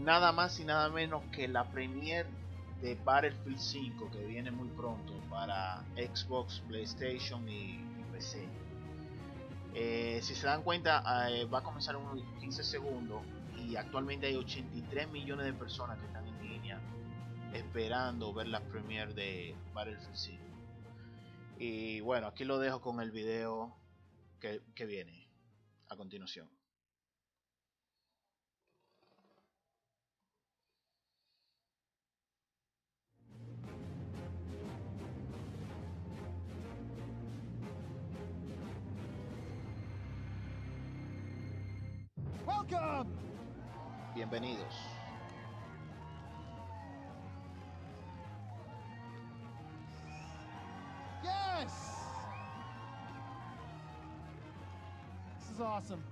nada más y nada menos que la premiere de Battlefield 5 que viene muy pronto para Xbox, PlayStation y PC. Si se dan cuenta, va a comenzar en unos 15 segundos y actualmente hay 83 millones de personas que están en línea esperando ver la premiere de Battlefield 5. Y bueno, aquí lo dejo con el video que viene a continuación. Welcome! Bienvenidos. Yes! This is awesome.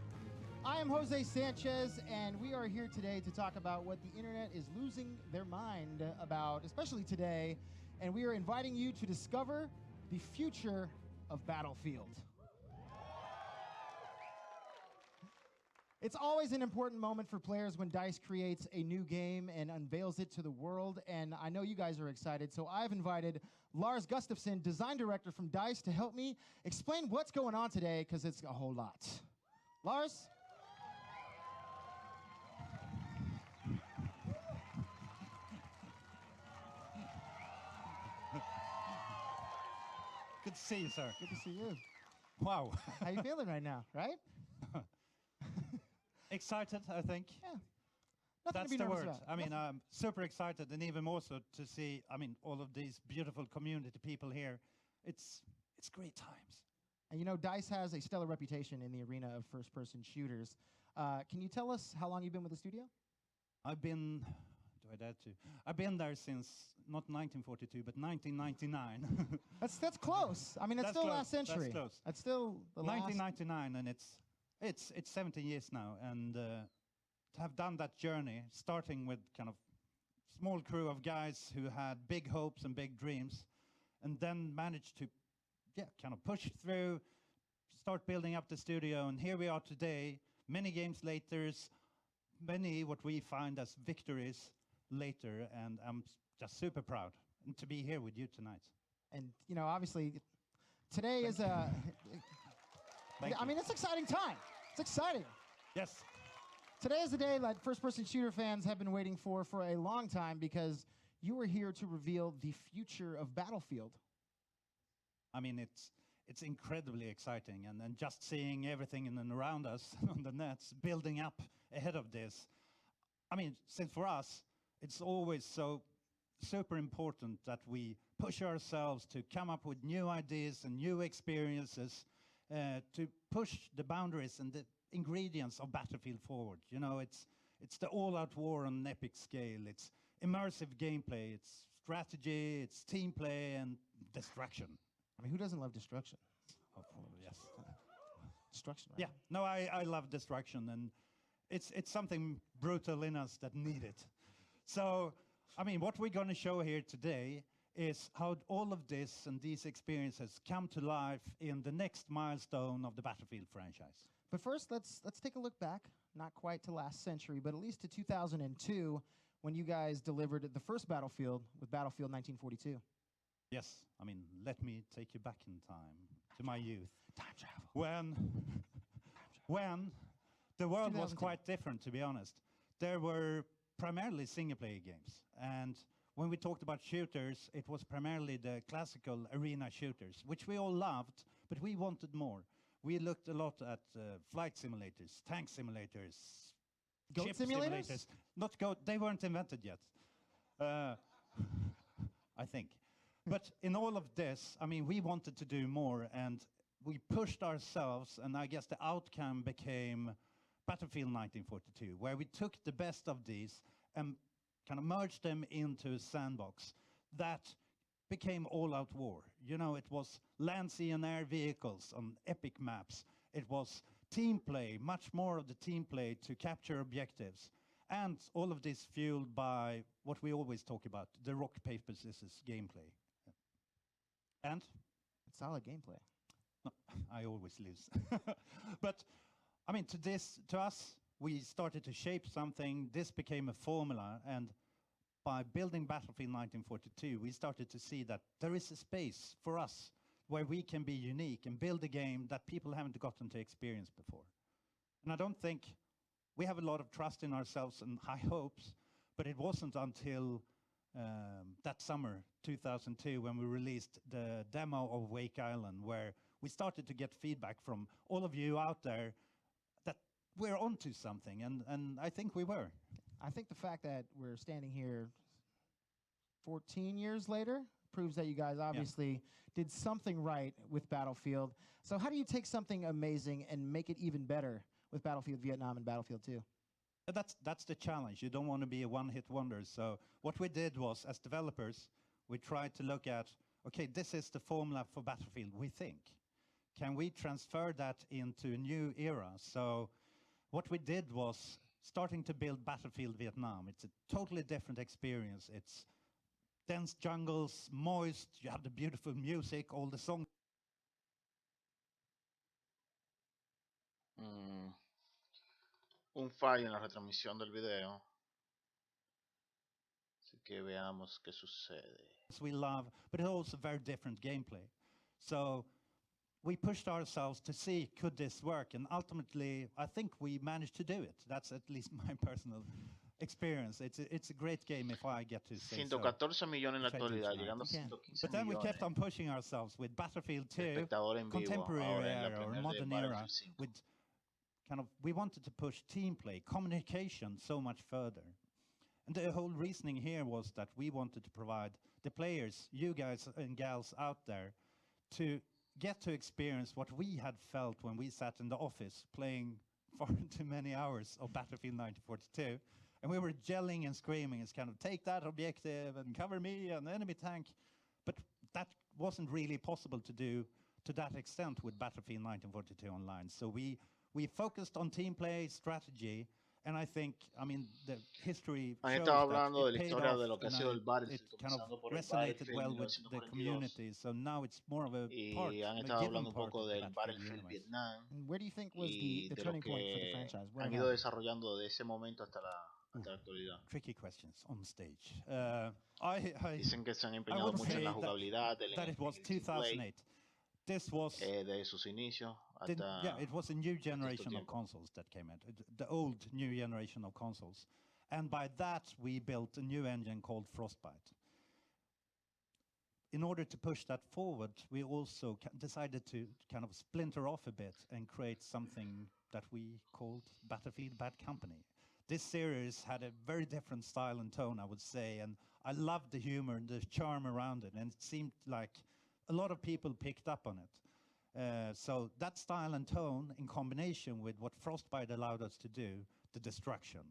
I am Jose Sanchez, and we are here today to talk about what the internet is losing their mind about, especially today. And we are inviting you to discover the future of Battlefield. It's always an important moment for players when DICE creates a new game and unveils it to the world, and I know you guys are excited, so I've invited Lars Gustafsson, design director from DICE, to help me explain what's going on today, because it's a whole lot. Lars? Good to see you, sir. Good to see you. Wow. How you feeling right now, right? Excited, I think. Yeah. Nothing That's to be the nervous word. about. I mean, I'm super excited, and even more so to see, I mean, all of these beautiful community people here. It's great times. And you know, DICE has a stellar reputation in the arena of first-person shooters. Can you tell us how long you've been with the studio? I've been, do I dare to? I've been there since not 1942, but 1999. That's close. I mean, it's That's still close. last century. That's close. That's still the last. 1999, and it's 17 years now, and to have done that journey, starting with kind of small crew of guys who had big hopes and big dreams, and then managed to, kind of push through, start building up the studio, and here we are today, many games later, many what we find as victories later, and I'm just super proud and to be here with you tonight. And you know, obviously, today is a. I mean, it's an exciting time. It's exciting. Yes. Today is the day that first-person shooter fans have been waiting for a long time, because you are here to reveal the future of Battlefield. I mean, it's incredibly exciting, and just seeing everything in and around us on the nets building up ahead of this. I mean, since for us, it's always so super important that we push ourselves to come up with new ideas and new experiences, to push the boundaries and the ingredients of Battlefield forward. You know, it's the all-out war on an epic scale. It's immersive gameplay. It's strategy. It's team play and destruction. I mean, who doesn't love destruction? Oh, yes. Destruction, right? Yeah. No, I love destruction, and it's something brutal in us that need it. So, I mean, what we're going to show here today is how all of this and these experiences come to life in the next milestone of the Battlefield franchise. But first, let's take a look back, not quite to last century, but at least to 2002, when you guys delivered the first Battlefield with Battlefield 1942. Yes, I mean, let me take you back in time to my youth. Time travel. When the world was 2002. quite different, to be honest. There were primarily single-player games, and when we talked about shooters, it was primarily the classical arena shooters, which we all loved, but we wanted more. We looked a lot at flight simulators, tank simulators, Goat ship simulators? Not goat, they weren't invented yet, I think. But in all of this, I mean, we wanted to do more, and we pushed ourselves, and I guess the outcome became Battlefield 1942, where we took the best of these and kind of merged them into a sandbox that became all-out war. You know, it was land, sea, and air vehicles on epic maps. It was team play, much more of the team play to capture objectives. And all of this fueled by what we always talk about, the rock, paper, scissors gameplay. And? It's solid gameplay. No, I always lose. But, I mean, to us, we started to shape something. This became a formula, and by building Battlefield 1942, we started to see that there is a space for us where we can be unique and build a game that people haven't gotten to experience before. And I don't think we have a lot of trust in ourselves and high hopes, but it wasn't until that summer, 2002, when we released the demo of Wake Island, where we started to get feedback from all of you out there that we're onto something, and I think we were. I think the fact that we're standing here 14 years later proves that you guys obviously did something right with Battlefield. So how do you take something amazing and make it even better with Battlefield Vietnam and Battlefield 2? That's the challenge. You don't want to be a one-hit wonder. So what we did was, as developers, we tried to look at, okay, this is the formula for Battlefield, we think. Can we transfer that into a new era? So what we did was starting to build Battlefield Vietnam. It's a totally different experience. It's dense jungles, moist, you have the beautiful music, all the songs. Un fallo en la retransmisión del video. Así que veamos qué sucede. We love, but it's also very different gameplay. So we pushed ourselves to see, could this work? And ultimately, I think we managed to do it. That's at least my personal experience. It's a great game if I get to say 114 millones en la actualidad, llegando a 115 But then we millones kept on pushing ourselves with Battlefield 2, espectadores en vivo contemporary ahora en la era or premier de modern era, Battlefield 5. with kind of, we wanted to push team play, communication so much further. And the whole reasoning here was that we wanted to provide the players, you guys and gals out there, to get to experience what we had felt when we sat in the office playing far too many hours of Battlefield 1942. And we were yelling and screaming. It's kind of, take that objective and cover me and the enemy tank. But that wasn't really possible to do to that extent with Battlefield 1942 online. So we focused on team play, strategy, and I think, I mean, the history shows that it paid off, and it kind of resonated well with the community. So now it's more of a part, a given part of the Battlefield universe. And where do you think was the turning point for the franchise? Where han ido desarrollando de ese momento hasta la actualidad. Tricky questions on stage. Dicen que se han empeñado mucho en la jugabilidad, that it was 2008. This was de sus inicios hasta yeah, it was a new generation of consoles that came out, the old new generation of consoles, and by that we built a new engine called Frostbite. In order to push that forward, we also decided to kind of splinter off a bit and create something that we called Battlefield Bad Company. This series had a very different style and tone, I would say, and I loved the humor and the charm around it, and it seemed like a lot of people picked up on it. So that style and tone, in combination with what Frostbite allowed us to do, the destruction,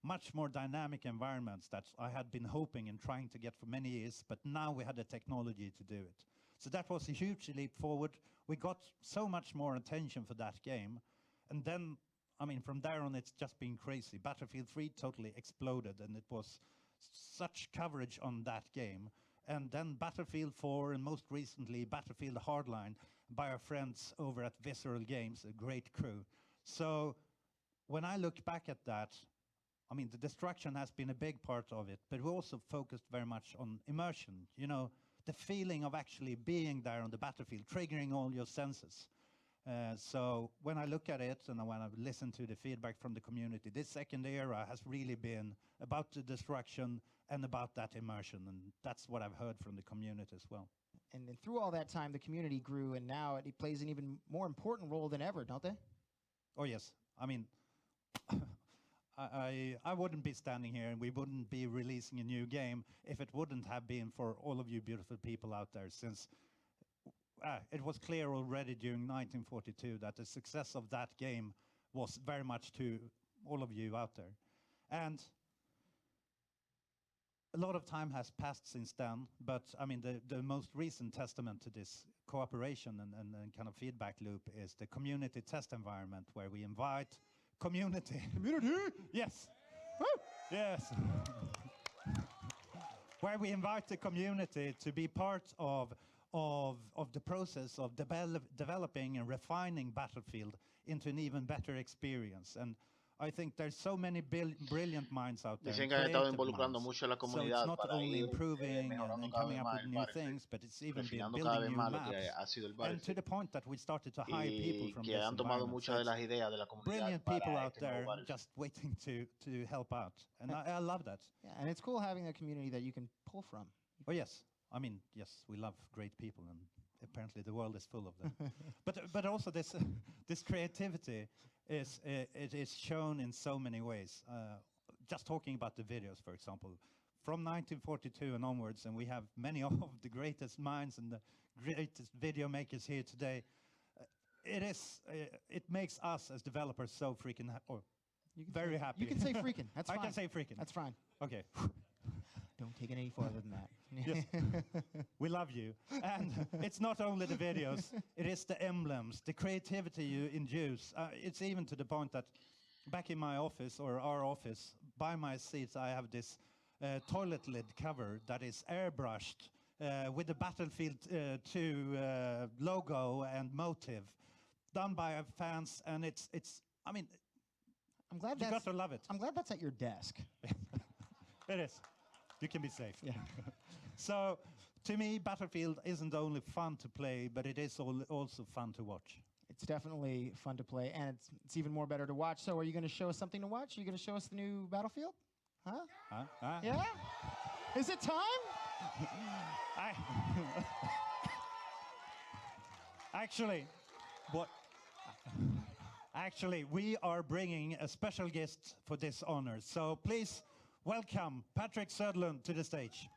much more dynamic environments that I had been hoping and trying to get for many years, but now we had the technology to do it. So that was a huge leap forward. We got so much more attention for that game. And then, I mean, from there on, it's just been crazy. Battlefield 3 totally exploded, and it was such coverage on that game. And then Battlefield 4, and most recently Battlefield Hardline by our friends over at Visceral Games, a great crew. So when I look back at that, I mean, the destruction has been a big part of it, but we also focused very much on immersion, you know, the feeling of actually being there on the battlefield, triggering all your senses. So when I look at it and when I listen to the feedback from the community, this second era has really been about the destruction and about that immersion, and that's what I've heard from the community as well. And then through all that time, the community grew, and now it plays an even more important role than ever, don't they? Oh, yes. I mean, I wouldn't be standing here and we wouldn't be releasing a new game if it wouldn't have been for all of you beautiful people out there, since it was clear already during 1942 that the success of that game was very much to all of you out there. And a lot of time has passed since then, but I mean, the most recent testament to this cooperation and kind of feedback loop is the community test environment, where we invite community. Yes. Woo! Yes. Where we invite the community to be part of the process of developing and refining Battlefield into an even better experience. And I think there's so many brilliant minds out there, Dicen and que han estado creative involucrando minds. mucho a la So it's comunidad not para only ir improving mejorando and cada coming vez up más with el new Battlefield, things, but it's even refinando cada building vez new más lo que maps. ha sido el And to Battlefield. the point that we started to hire people Y from que this han tomado environment. So muchas de it's las ideas de la comunidad brilliant para people out este nuevo there Battlefield. just waiting to help out. And I love that. Yeah, and it's cool having a community that you can pull from. Oh, yes. I mean, yes, we love great people, and apparently the world is full of them. but also this this creativity it is shown in so many ways. Just talking about the videos, for example, from 1942 and onwards, and we have many of the greatest minds and the greatest video makers here today. It makes us as developers so freaking very happy. You can say freaking. That's fine. I can say freaking. That's fine. Okay. Don't take it any farther than that. Yes. We love you. And it's not only the videos, it is the emblems, the creativity you induce. It's even to the point that back in my office, or our office, by my seats, I have this toilet lid cover that is airbrushed with the Battlefield 2 logo and motive, done by our fans, and it's I mean, I'm glad you got to love it. I'm glad that's at your desk. It is. You can be safe. Yeah. So, to me, Battlefield isn't only fun to play, but it is also fun to watch. It's definitely fun to play, and it's even more better to watch. So are you going to show us something to watch? Are you going to show us the new Battlefield? Huh? Yeah? Is it time? Actually, we are bringing a special guest for this honor. So please welcome Patrick Söderlund to the stage.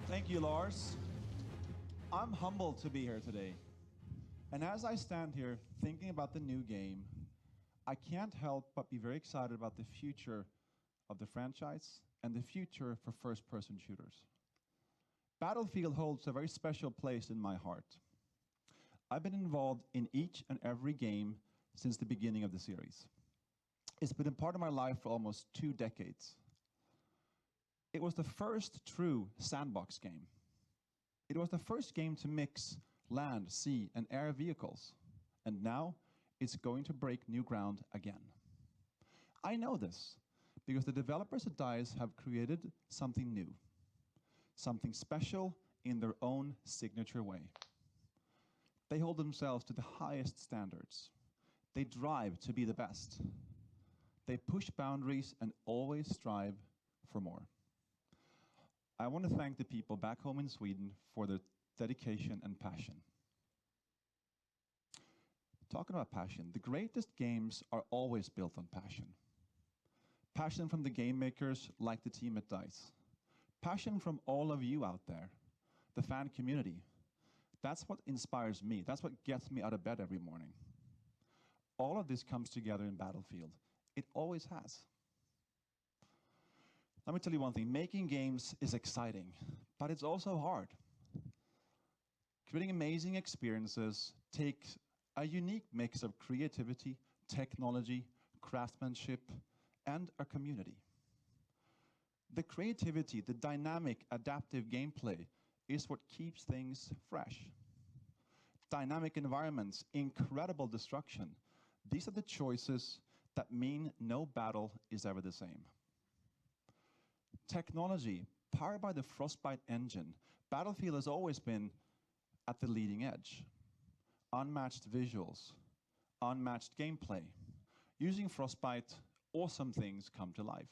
Thank you, Lars. I'm humbled to be here today. And as I stand here thinking about the new game, I can't help but be very excited about the future of the franchise and the future for first-person shooters. Battlefield holds a very special place in my heart. I've been involved in each and every game since the beginning of the series. It's been a part of my life for almost 2 decades. It was the first true sandbox game. It was the first game to mix land, sea, and air vehicles. And now it's going to break new ground again. I know this because the developers at DICE have created something new, something special in their own signature way. They hold themselves to the highest standards. They drive to be the best. They push boundaries and always strive for more. I want to thank the people back home in Sweden for their dedication and passion. Talking about passion, the greatest games are always built on passion. Passion from the game makers like the team at DICE. Passion from all of you out there, the fan community. That's what inspires me. That's what gets me out of bed every morning. All of this comes together in Battlefield. It always has. Let me tell you one thing, making games is exciting, but it's also hard. Creating amazing experiences takes a unique mix of creativity, technology, craftsmanship, and a community. The creativity, the dynamic, adaptive gameplay is what keeps things fresh. Dynamic environments, incredible destruction. These are the choices that mean no battle is ever the same. Technology, powered by the Frostbite engine, Battlefield has always been at the leading edge. Unmatched visuals, unmatched gameplay. Using Frostbite, awesome things come to life.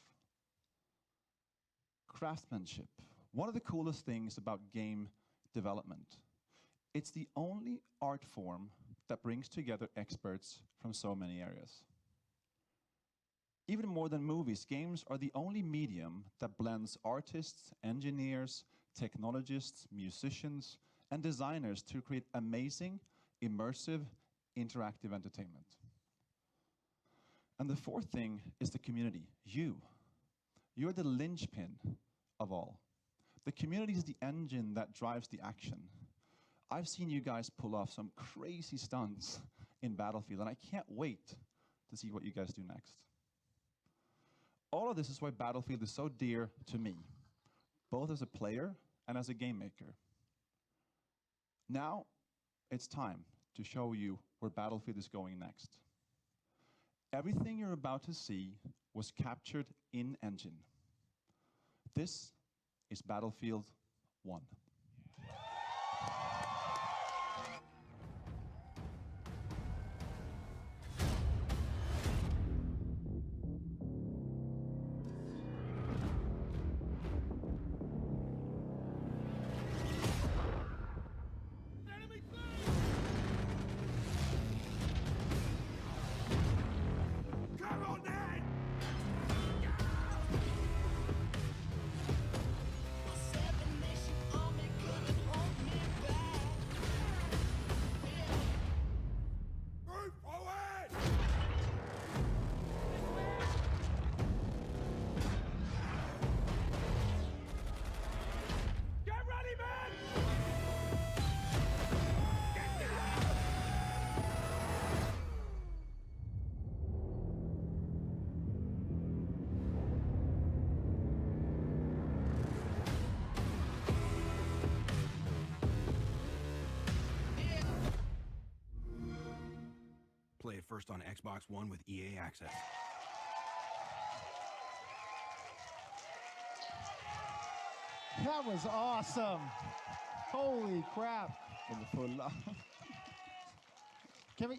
Craftsmanship, one of the coolest things about game development. It's the only art form that brings together experts from so many areas. Even more than movies, games are the only medium that blends artists, engineers, technologists, musicians, and designers to create amazing, immersive, interactive entertainment. And the fourth thing is the community, you. You're the linchpin of all. The community is the engine that drives the action. I've seen you guys pull off some crazy stunts in Battlefield, and I can't wait to see what you guys do next. All of this is why Battlefield is so dear to me, both as a player and as a game maker. Now, it's time to show you where Battlefield is going next. Everything you're about to see was captured in-engine. This is Battlefield 1. Play it first on Xbox One with EA Access. That was awesome. Holy crap. Can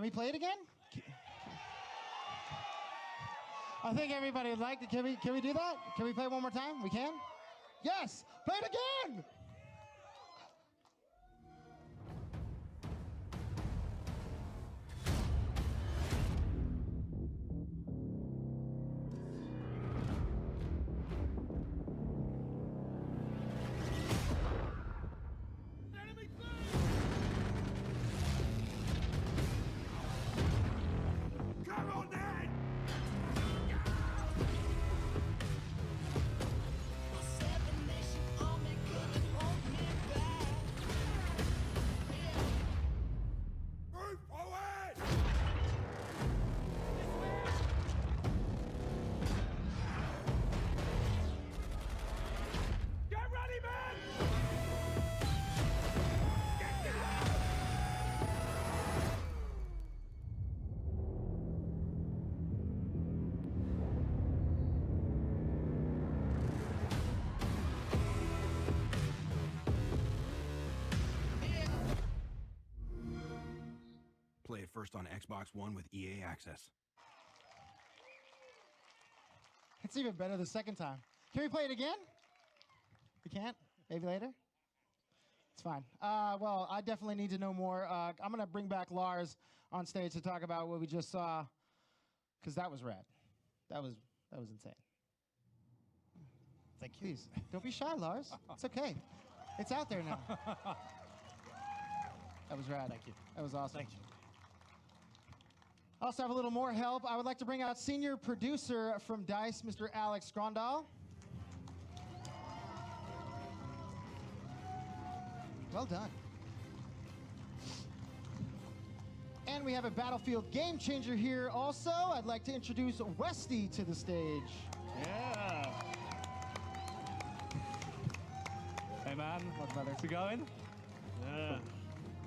we play it again? I think everybody would like it. Can we do that? Can we play it one more time? We can? Yes! Play it again! Play it first on Xbox One with EA Access. It's even better the second time. Can we play it again? We can't? Maybe later? It's fine. Well, I definitely need to know more. I'm going to bring back Lars on stage to talk about what we just saw, because that was rad. That was insane. Thank you. Please, don't be shy, Lars. It's okay. It's out there now. That was rad. Thank you. That was awesome. Thank you. I also have a little more help. I would like to bring out senior producer from DICE, Mr. Alex Grondal. Well done. And we have a Battlefield game changer here also. I'd like to introduce Westy to the stage. Yeah. Hey man, What, brother? how's it going? Yeah.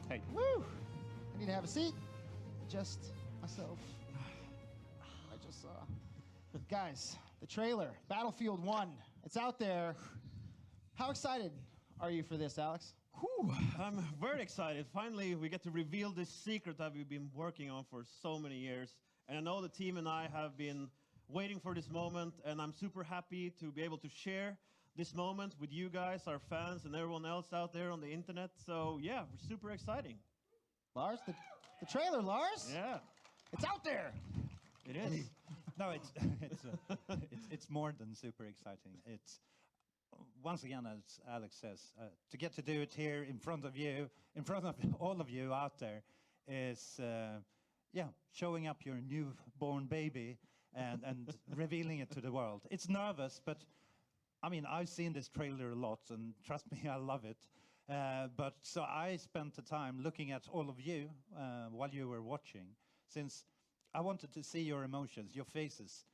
Hey. Woo! I need to have a seat. Adjust myself. I just saw. Guys, the trailer, Battlefield 1. It's out there. How excited are you for this, Alex? Whew, I'm very excited. Finally, we get to reveal this secret that we've been working on for so many years. And I know the team and I have been waiting for this moment, and I'm super happy to be able to share this moment with you guys, our fans, and everyone else out there on the internet. So yeah, we're super exciting. Lars, the trailer, Lars? Yeah, It's out there. it is. No, it's more than super exciting. It's once again, as Alex says, to get to do it here in front of you, in front of all of you out there, is showing up your newborn baby and revealing it to the world. It's nervous, but I mean, I've seen this trailer a lot, and trust me, I love it. But so I spent the time looking at all of you while you were watching, since I wanted to see your emotions, your faces.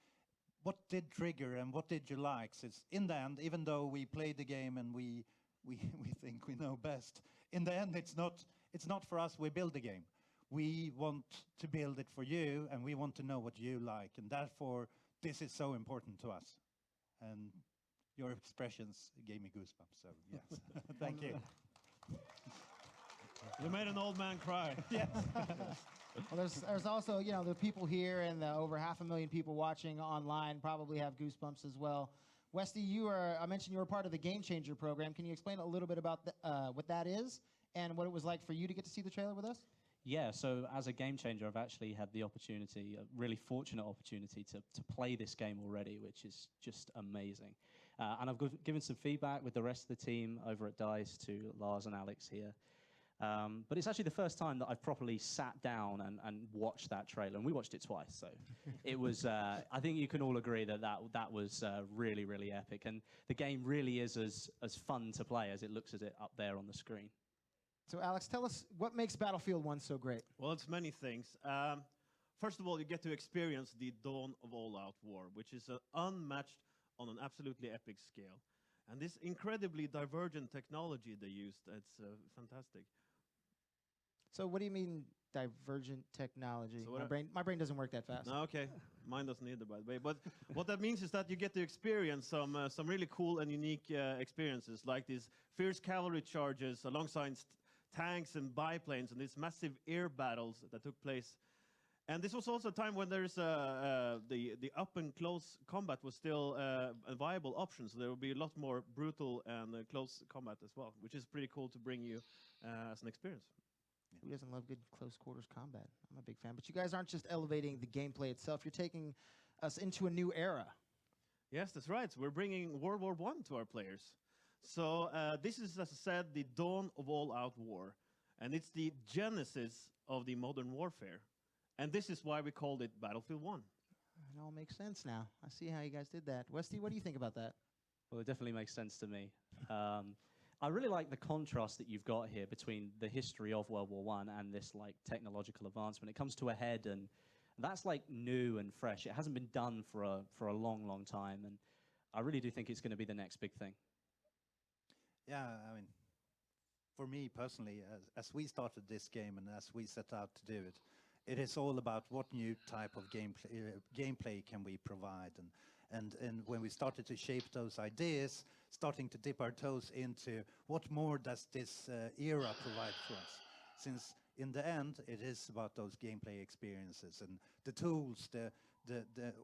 What did trigger and what did you like? Since in the end, even though we played the game and we we think we know best. In the end, it's not for us. We build the game. We want to build it for you, and we want to know what you like, and therefore this is so important to us. And your expressions gave me goosebumps. So yes, thank you. You made an old man cry. Yes. Well, there's also, you know, the people here and the over 500,000 people watching online probably have goosebumps as well. Westy, I mentioned you were part of the Game Changer program. Can you explain a little bit about what that is and what it was like for you to get to see the trailer with us? Yeah, so as a game changer, I've actually had the opportunity, a really fortunate opportunity to play this game already, which is just amazing. And I've given some feedback with the rest of the team over at DICE to Lars and Alex here. But it's actually the first time that I've properly sat down and watched that trailer, and we watched it twice. So it was, I think you can all agree that was really, really epic. And the game really is as fun to play as it looks at it up there on the screen. So Alex, tell us what makes Battlefield 1 so great. Well, it's many things. First of all, you get to experience the dawn of all-out war, which is unmatched on an absolutely epic scale. And this incredibly divergent technology they used, it's fantastic. So what do you mean divergent technology? So My brain doesn't work that fast. No, okay, mine doesn't either, by the way. But what that means is that you get to experience some really cool and unique experiences, like these fierce cavalry charges alongside tanks and biplanes and these massive air battles that took place. And this was also a time when there's the up and close combat was still a viable option, so there will be a lot more brutal and close combat as well, which is pretty cool to bring you as an experience. Who doesn't love good close quarters combat? I'm a big fan. But you guys aren't just elevating the gameplay itself. You're taking us into a new era. Yes, that's right. So we're bringing World War I to our players. So this is, as I said, the dawn of all-out war. And it's the genesis of the modern warfare. And this is why we called it Battlefield 1. It all makes sense now. I see how you guys did that. Westy, what do you think about that? Well, it definitely makes sense to me. I really like the contrast that you've got here between the history of World War I and this like technological advancement. It comes to a head, and that's like new and fresh. It hasn't been done for a long, long time, and I really do think it's going to be the next big thing. Yeah, I mean, for me personally, as we started this game and as we set out to do it, it is all about what new type of gameplay can we provide, and when we started to shape those ideas, starting to dip our toes into what more does this era provide for us, since in the end it is about those gameplay experiences and the tools,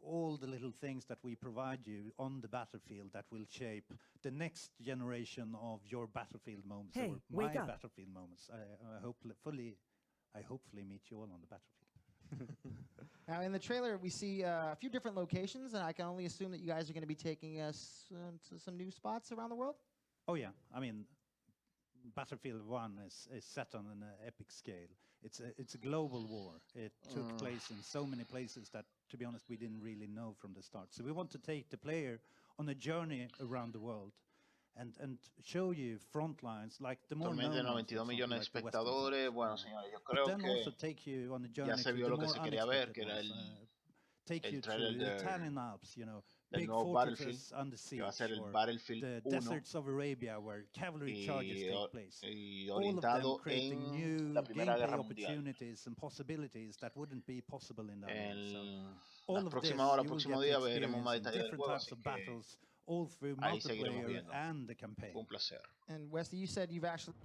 all the little things that we provide you on the battlefield that will shape the next generation of your battlefield moments, Hey, or my wake up. battlefield moments. I hopefully meet you all on the battlefield. Now, in the trailer, we see a few different locations, and I can only assume that you guys are going to be taking us to some new spots around the world? Oh yeah, I mean, Battlefield 1 is set on an epic scale. It's a global war. It took place in so many places that, to be honest, we didn't really know from the start. So we want to take the player on a journey around the world and show you front lines like the more Actualmente known ones, 92 for millones de example, like the Western espectadores. front. Bueno, señores, yo But creo then also que take you on a journey ya se to vio the lo que more se quería ver, unexpected que era ones. Take el you trailer to the Italian Alps, you know, del big nuevo fortresses Battlefield, under que va a siege, ser el or Battlefield the 1 deserts of Arabia where cavalry charges take place. y All of them orientado creating en new la Primera gameplay Guerra Mundial. opportunities and possibilities that wouldn't be possible in that way. So all Las of this próximas horas, you will próximo get día to veremos más experience in detalles del different juego, types así of que battles, all through ahí seguiremos multiplayer viendo. and the campaign. And Westy, you said you've actually